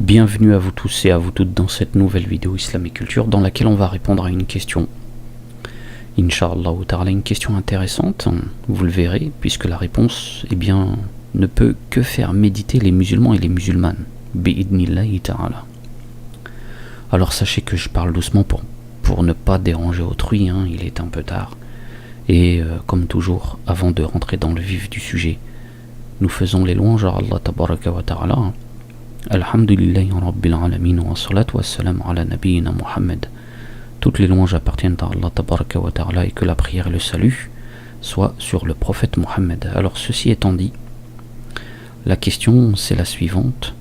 Bienvenue à vous tous et à vous toutes dans cette nouvelle vidéo Islam et Culture dans laquelle on va répondre à une question. Inch'Allah ta'ala, une question intéressante, vous le verrez, puisque la réponse, ne peut que faire méditer les musulmans et les musulmanes. Bi'idnillahi ta'ala. Alors sachez que je parle doucement pour ne pas déranger autrui, il est un peu tard. Et comme toujours, avant de rentrer dans le vif du sujet, nous faisons les louanges à Allah tabaraka wa ta'ala. Alhamdulillahi rabbil alamin wa salatu wa salam ala nabiyyina Muhammad. Toutes les louanges appartiennent à Allah tabaraka wa ta'ala et que la prière et le salut soient sur le prophète Mohammed. Alors ceci étant dit, la question c'est la suivante.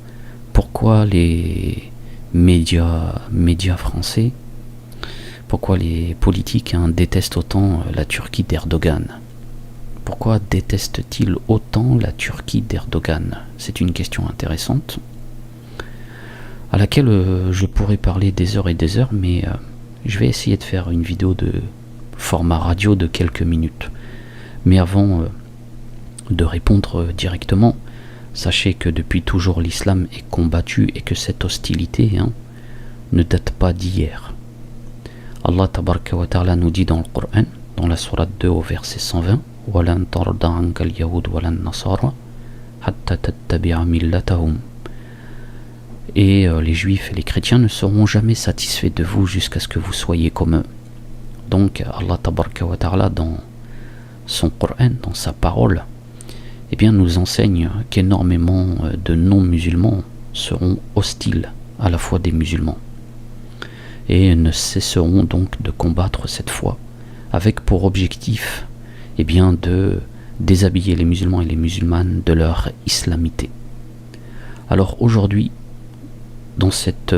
Pourquoi les médias français, pourquoi les politiques détestent autant la Turquie d'Erdogan? Pourquoi détestent-ils autant la Turquie d'Erdogan? C'est une question intéressante à laquelle je pourrais parler des heures et des heures, mais je vais essayer de faire une vidéo de format radio de quelques minutes. Mais avant de répondre directement, sachez que depuis toujours l'islam est combattu et que cette hostilité ne date pas d'hier. Allah tabaraka wa ta'ala nous dit dans le Coran, dans la sourate 2 au verset 120, وَلَن تَرْضَ عَنْكَ الْيَهُودُ وَلَا النَّصَارَى حَتَّى تَتَّبِعَ مِلَّتَهُمْ. Et les juifs et les chrétiens ne seront jamais satisfaits de vous jusqu'à ce que vous soyez comme eux. Donc Allah tabaraka wa ta'ala dans son Coran, dans sa parole, nous enseigne qu'énormément de non-musulmans seront hostiles à la foi des musulmans et ne cesseront donc de combattre cette foi avec pour objectif de déshabiller les musulmans et les musulmanes de leur islamité. Alors aujourd'hui, dans cet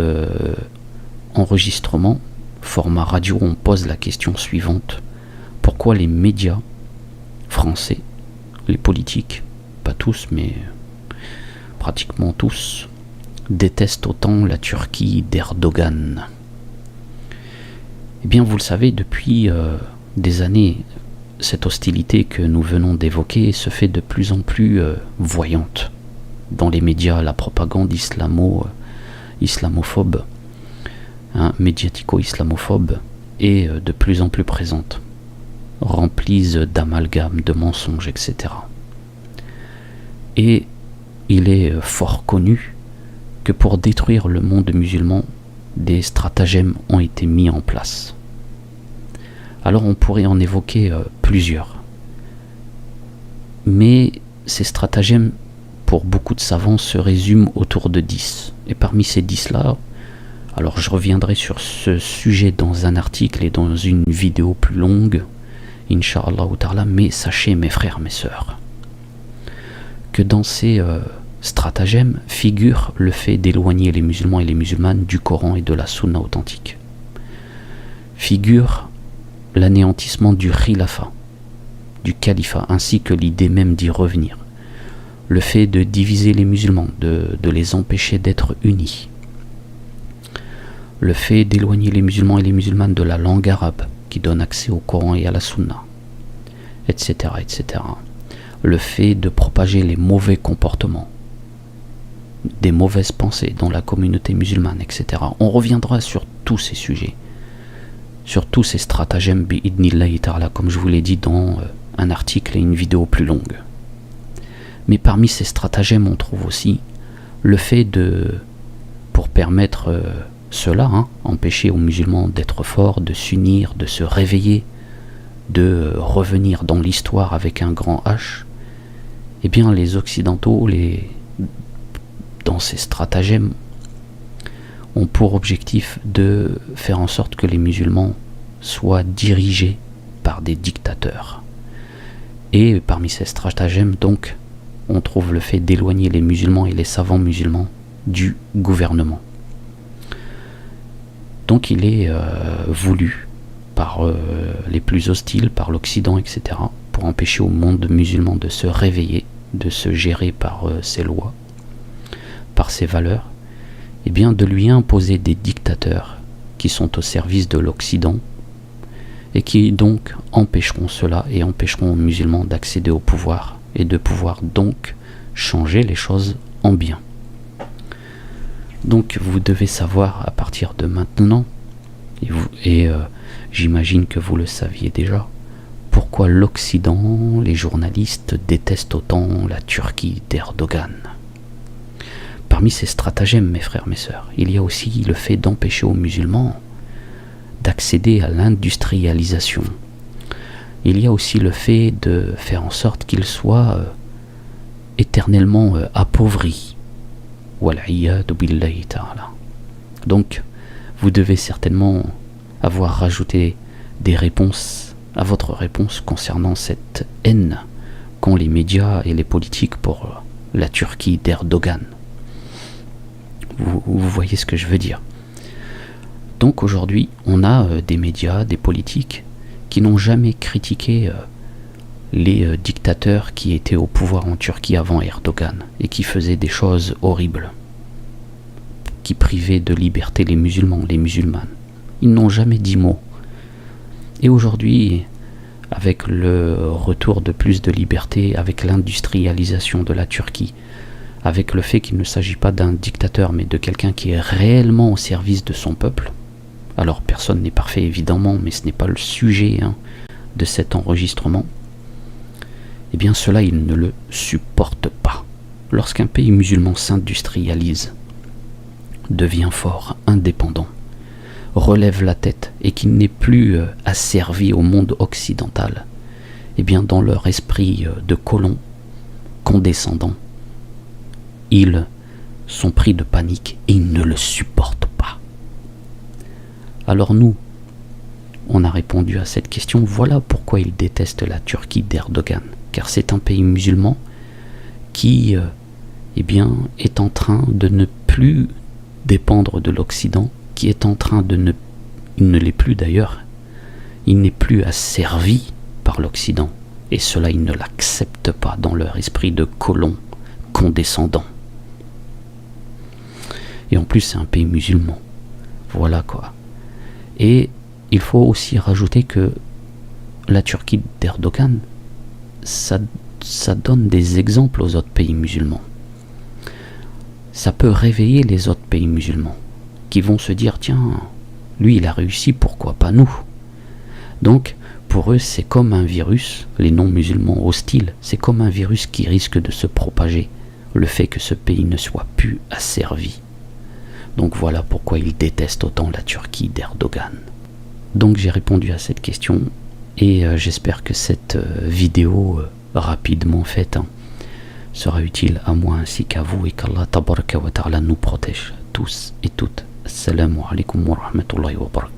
enregistrement, format radio, on pose la question suivante. Pourquoi les médias français, les politiques, pas tous, mais pratiquement tous, détestent autant la Turquie d'Erdogan? Vous le savez, depuis des années, cette hostilité que nous venons d'évoquer se fait de plus en plus voyante. Dans les médias, la propagande islamophobe, médiatico-islamophobe, est de plus en plus présente, remplie d'amalgames, de mensonges, etc. Et il est fort connu que pour détruire le monde musulman, des stratagèmes ont été mis en place. Alors on pourrait en évoquer plusieurs. Mais ces stratagèmes, pour beaucoup de savants, se résument autour de 10. Et parmi ces 10-là, alors je reviendrai sur ce sujet dans un article et dans une vidéo plus longue, Inch'Allah ta'ala, mais sachez mes frères, mes sœurs, que dans ces stratagèmes figure le fait d'éloigner les musulmans et les musulmanes du Coran et de la Sunna authentique. Figure l'anéantissement du khilafa, du califat, ainsi que l'idée même d'y revenir. Le fait de diviser les musulmans, de les empêcher d'être unis. Le fait d'éloigner les musulmans et les musulmanes de la langue arabe, qui donne accès au Coran et à la Sunna, etc., etc. Le fait de propager les mauvais comportements, des mauvaises pensées dans la communauté musulmane, etc. On reviendra sur tous ces sujets, sur tous ces stratagèmes bi'idnillahi ta'ala, comme je vous l'ai dit dans un article et une vidéo plus longue. Mais parmi ces stratagèmes, on trouve aussi le fait pour permettre cela, empêcher aux musulmans d'être forts, de s'unir, de se réveiller, de revenir dans l'histoire avec un grand H, les Occidentaux, dans ces stratagèmes, ont pour objectif de faire en sorte que les musulmans soient dirigés par des dictateurs. Et parmi ces stratagèmes, donc, on trouve le fait d'éloigner les musulmans et les savants musulmans du gouvernement. Donc il est voulu par les plus hostiles, par l'Occident, etc., pour empêcher au monde musulman de se réveiller, de se gérer par ses lois, par ses valeurs, de lui imposer des dictateurs qui sont au service de l'Occident et qui donc empêcheront cela et empêcheront aux musulmans d'accéder au pouvoir et de pouvoir donc changer les choses en bien. Donc vous devez savoir à partir de maintenant, et j'imagine que vous le saviez déjà, pourquoi l'Occident, les journalistes détestent autant la Turquie d'Erdogan. Parmi ces stratagèmes, mes frères, mes sœurs, il y a aussi le fait d'empêcher aux musulmans d'accéder à l'industrialisation. Il y a aussi le fait de faire en sorte qu'ils soient éternellement appauvris. Wal'iyadu billahi ta'ala. Donc, vous devez certainement avoir rajouté des réponses à votre réponse concernant cette haine qu'ont les médias et les politiques pour la Turquie d'Erdogan. Vous voyez ce que je veux dire. Donc aujourd'hui, on a des médias, des politiques qui n'ont jamais critiqué les dictateurs qui étaient au pouvoir en Turquie avant Erdogan et qui faisaient des choses horribles, qui privaient de liberté les musulmans, les musulmanes. Ils n'ont jamais dit mot. Et aujourd'hui, avec le retour de plus de liberté, avec l'industrialisation de la Turquie, avec le fait qu'il ne s'agit pas d'un dictateur mais de quelqu'un qui est réellement au service de son peuple. Alors personne n'est parfait évidemment, mais ce n'est pas le sujet de cet enregistrement. Eh bien cela, ils ne le supportent pas. Lorsqu'un pays musulman s'industrialise, devient fort, indépendant, relève la tête et qu'il n'est plus asservi au monde occidental, eh bien dans leur esprit de colon condescendant, ils sont pris de panique et ils ne le supportent pas. Alors nous, on a répondu à cette question. Voilà pourquoi ils détestent la Turquie d'Erdogan. Car c'est un pays musulman qui eh bien, est en train de ne plus dépendre de l'Occident, qui est en train de ne... Il ne l'est plus d'ailleurs. Il n'est plus asservi par l'Occident. Et cela, ils ne l'acceptent pas dans leur esprit de colon condescendant. Et en plus, c'est un pays musulman. Voilà quoi. Et il faut aussi rajouter que la Turquie d'Erdogan, ça donne des exemples aux autres pays musulmans. Ça peut réveiller les autres pays musulmans qui vont se dire, tiens, lui il a réussi, pourquoi pas nous? Donc, pour eux, c'est comme un virus, les non-musulmans hostiles, c'est comme un virus qui risque de se propager, le fait que ce pays ne soit plus asservi. Donc voilà pourquoi ils détestent autant la Turquie d'Erdogan. Donc j'ai répondu à cette question et j'espère que cette vidéo rapidement faite sera utile à moi ainsi qu'à vous et qu'Allah tabaraka wa ta'ala nous protège tous et toutes. Assalamu alaikum wa rahmatullahi wa barakatuh.